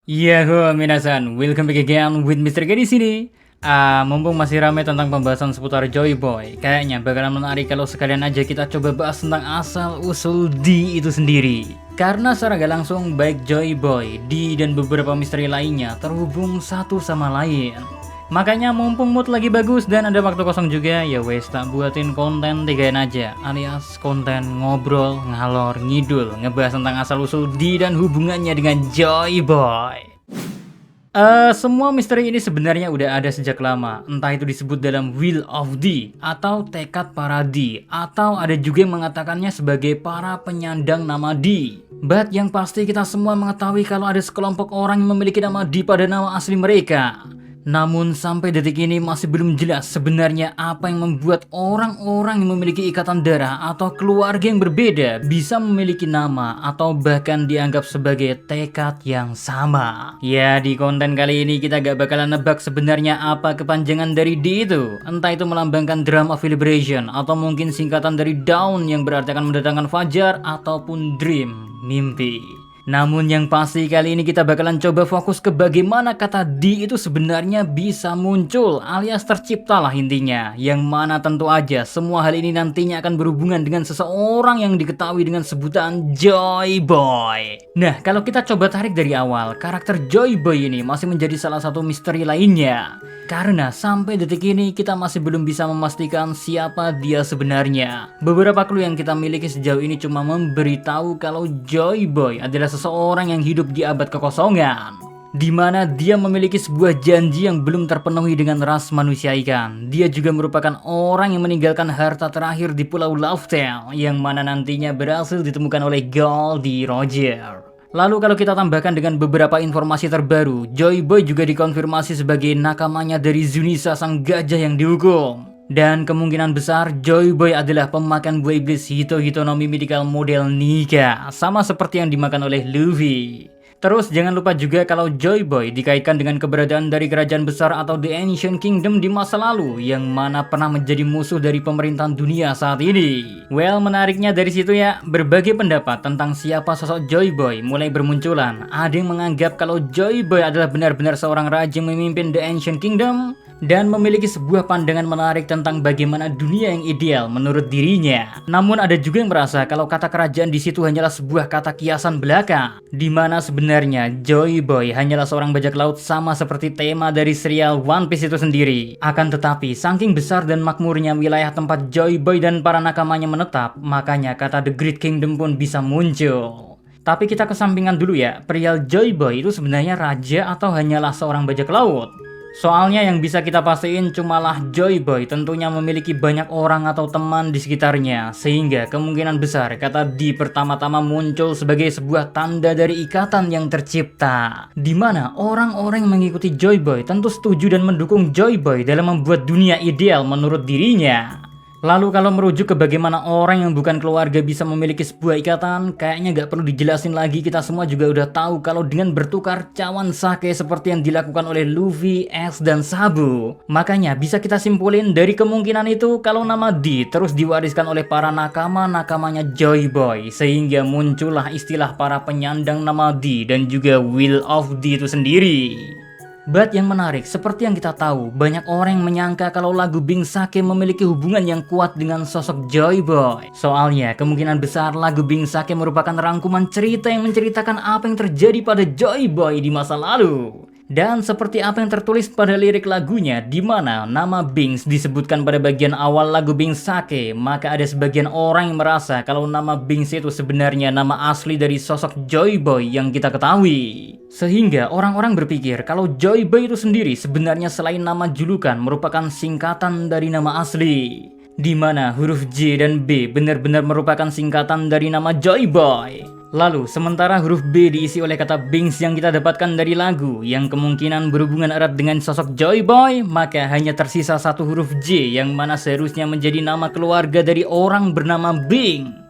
Yahoo minasan, welcome back again with Mr. K di sini. Mumpung masih ramai tentang pembahasan seputar Joy Boy, kayaknya bakalan menarik kalau sekalian aja kita coba bahas tentang asal usul D itu sendiri. Karena secara gak langsung baik Joy Boy, D dan beberapa misteri lainnya terhubung satu sama lain. Makanya mumpung mood lagi bagus dan ada waktu kosong juga, ya wes tak buatin konten tigain aja, alias konten ngobrol, ngalor, ngidul, ngebahas tentang asal usul D dan hubungannya dengan Joy Boy. Semua misteri ini sebenarnya udah ada sejak lama, entah itu disebut dalam Will of D atau tekad para D, atau ada juga yang mengatakannya sebagai para penyandang nama D. But yang pasti kita semua mengetahui kalau ada sekelompok orang yang memiliki nama D pada nama asli mereka. Namun sampai detik ini masih belum jelas sebenarnya apa yang membuat orang-orang yang memiliki ikatan darah atau keluarga yang berbeda bisa memiliki nama atau bahkan dianggap sebagai tekad yang sama. Ya, di konten kali ini kita gak bakalan nebak sebenarnya apa kepanjangan dari D itu. Entah itu melambangkan Drum of Liberation atau mungkin singkatan dari Dawn yang berarti akan mendatangkan fajar ataupun Dream, mimpi. Namun yang pasti kali ini kita bakalan coba fokus ke bagaimana kata D itu sebenarnya bisa muncul alias tercipta lah intinya. Yang mana tentu aja semua hal ini nantinya akan berhubungan dengan seseorang yang diketahui dengan sebutan Joy Boy. Nah, kalau kita coba tarik dari awal, karakter Joy Boy ini masih menjadi salah satu misteri lainnya. Karena sampai detik ini kita masih belum bisa memastikan siapa dia sebenarnya. Beberapa clue yang kita miliki sejauh ini cuma memberitahu kalau Joy Boy adalah seseorang yang hidup di abad kekosongan, di mana dia memiliki sebuah janji yang belum terpenuhi dengan ras manusia ikan. Dia juga merupakan orang yang meninggalkan harta terakhir di Pulau Lauftel, yang mana nantinya berhasil ditemukan oleh Goldie Roger. Lalu kalau kita tambahkan dengan beberapa informasi terbaru, Joy Boy juga dikonfirmasi sebagai nakamanya dari Zunisa sang gajah yang dihukum. Dan kemungkinan besar Joy Boy adalah pemakan buah iblis Hito-Hitonomi Medical model Nika, sama seperti yang dimakan oleh Luffy. Terus jangan lupa juga kalau Joy Boy dikaitkan dengan keberadaan dari kerajaan besar atau The Ancient Kingdom di masa lalu, yang mana pernah menjadi musuh dari pemerintahan dunia saat ini. Well, menariknya dari situ ya, berbagai pendapat tentang siapa sosok Joy Boy mulai bermunculan. Ada yang menganggap kalau Joy Boy adalah benar-benar seorang raja yang memimpin The Ancient Kingdom dan memiliki sebuah pandangan menarik tentang bagaimana dunia yang ideal menurut dirinya. Namun ada juga yang merasa kalau kata kerajaan di situ hanyalah sebuah kata kiasan belaka, di mana sebenarnya Joy Boy hanyalah seorang bajak laut sama seperti tema dari serial One Piece itu sendiri. Akan tetapi saking besar dan makmurnya wilayah tempat Joy Boy dan para nakamanya menetap, makanya kata The Great Kingdom pun bisa muncul. Tapi kita kesampingan dulu ya, perihal Joy Boy itu sebenarnya raja atau hanyalah seorang bajak laut? Soalnya yang bisa kita pastiin cumalah Joy Boy tentunya memiliki banyak orang atau teman di sekitarnya, sehingga kemungkinan besar kata D pertama-tama muncul sebagai sebuah tanda dari ikatan yang tercipta, di mana orang-orang yang mengikuti Joy Boy tentu setuju dan mendukung Joy Boy dalam membuat dunia ideal menurut dirinya. Lalu kalau merujuk ke bagaimana orang yang bukan keluarga bisa memiliki sebuah ikatan, kayaknya gak perlu dijelasin lagi, kita semua juga udah tahu kalau dengan bertukar cawan sake seperti yang dilakukan oleh Luffy, Ace, dan Sabu. Makanya bisa kita simpulin dari kemungkinan itu kalau nama D terus diwariskan oleh para nakamanya Joy Boy, sehingga muncullah istilah para penyandang nama D dan juga Will of D itu sendiri. But yang menarik, seperti yang kita tahu, banyak orang yang menyangka kalau lagu Bing Sake memiliki hubungan yang kuat dengan sosok Joy Boy. Soalnya, kemungkinan besar lagu Bing Sake merupakan rangkuman cerita yang menceritakan apa yang terjadi pada Joy Boy di masa lalu. Dan seperti apa yang tertulis pada lirik lagunya, di mana nama Bings disebutkan pada bagian awal lagu Bing Sake, maka ada sebagian orang yang merasa kalau nama Bings itu sebenarnya nama asli dari sosok Joy Boy yang kita ketahui. Sehingga orang-orang berpikir kalau Joy Boy itu sendiri sebenarnya selain nama julukan merupakan singkatan dari nama asli, di mana huruf J dan B benar-benar merupakan singkatan dari nama Joy Boy. Lalu, sementara huruf B diisi oleh kata Bings yang kita dapatkan dari lagu, yang kemungkinan berhubungan erat dengan sosok Joy Boy, maka hanya tersisa satu huruf J yang mana seharusnya menjadi nama keluarga dari orang bernama Bing.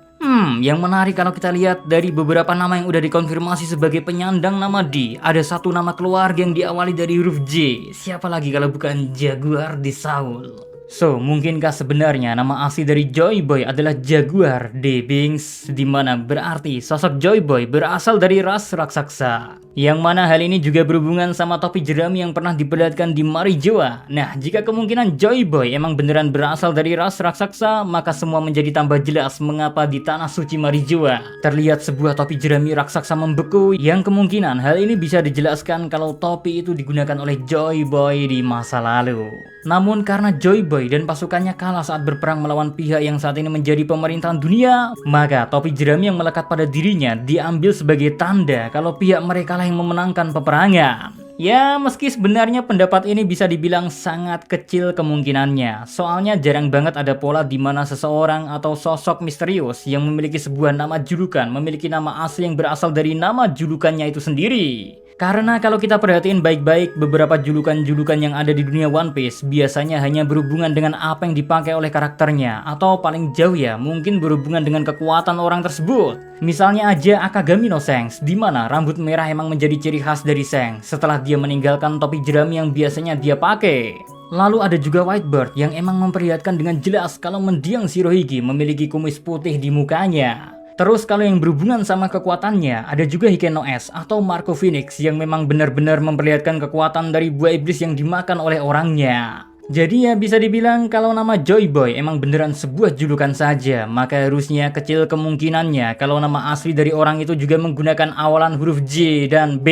Yang menarik kalau kita lihat dari beberapa nama yang udah dikonfirmasi sebagai penyandang nama D, ada satu nama keluarga yang diawali dari huruf J. Siapa lagi kalau bukan Jaguar di Saul. So, mungkinkah sebenarnya nama asli dari Joy Boy adalah Jaguar D. Binks, di mana berarti sosok Joy Boy berasal dari ras raksasa? Yang mana hal ini juga berhubungan sama topi jerami yang pernah diperlihatkan di Marijoa. Nah, jika kemungkinan Joy Boy emang beneran berasal dari ras raksasa, maka semua menjadi tambah jelas mengapa di tanah suci Marijoa terlihat sebuah topi jerami raksasa membeku, yang kemungkinan hal ini bisa dijelaskan kalau topi itu digunakan oleh Joy Boy di masa lalu. Namun karena Joy Boy dan pasukannya kalah saat berperang melawan pihak yang saat ini menjadi pemerintahan dunia, maka topi jerami yang melekat pada dirinya diambil sebagai tanda kalau pihak mereka lah yang memenangkan peperangan. Ya, meski sebenarnya pendapat ini bisa dibilang sangat kecil kemungkinannya, soalnya jarang banget ada pola di mana seseorang atau sosok misterius yang memiliki sebuah nama julukan memiliki nama asli yang berasal dari nama julukannya itu sendiri. Karena kalau kita perhatiin baik-baik, beberapa julukan-julukan yang ada di dunia One Piece biasanya hanya berhubungan dengan apa yang dipakai oleh karakternya, atau paling jauh ya mungkin berhubungan dengan kekuatan orang tersebut. Misalnya aja Akagami no Shanks, di mana rambut merah emang menjadi ciri khas dari Shanks setelah dia meninggalkan topi jerami yang biasanya dia pakai. Lalu ada juga Whitebird yang emang memperlihatkan dengan jelas kalau mendiang Shirohige memiliki kumis putih di mukanya. Terus kalau yang berhubungan sama kekuatannya, ada juga Hiken no S atau Marco Phoenix yang memang benar-benar memperlihatkan kekuatan dari buah iblis yang dimakan oleh orangnya. Jadi ya bisa dibilang kalau nama Joy Boy emang beneran sebuah julukan saja, maka harusnya kecil kemungkinannya kalau nama asli dari orang itu juga menggunakan awalan huruf J dan B.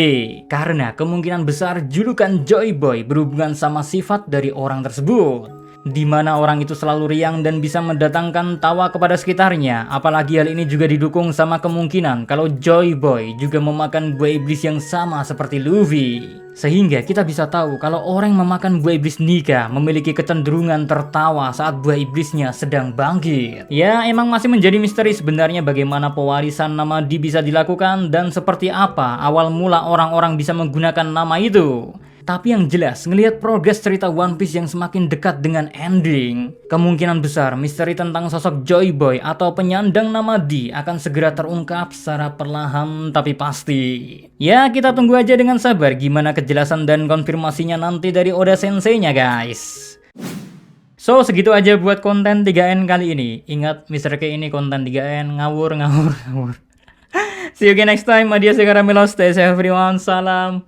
Karena kemungkinan besar julukan Joy Boy berhubungan sama sifat dari orang tersebut, di mana orang itu selalu riang dan bisa mendatangkan tawa kepada sekitarnya. Apalagi hal ini juga didukung sama kemungkinan kalau Joy Boy juga memakan buah iblis yang sama seperti Luffy. Sehingga kita bisa tahu kalau orang yang memakan buah iblis Nika memiliki kecenderungan tertawa saat buah iblisnya sedang bangkit. Ya, emang masih menjadi misteri sebenarnya bagaimana pewarisan nama D bisa dilakukan dan seperti apa awal mula orang-orang bisa menggunakan nama itu. Tapi yang jelas, ngelihat progres cerita One Piece yang semakin dekat dengan ending, kemungkinan besar misteri tentang sosok Joy Boy atau penyandang nama D akan segera terungkap secara perlahan tapi pasti. Ya, kita tunggu aja dengan sabar gimana kejelasan dan konfirmasinya nanti dari Oda Sensei-nya guys. So, segitu aja buat konten 3N kali ini. Ingat, Mr. K ini konten 3N, ngawur. See you again next time. Adios, stay safe everyone. Salam.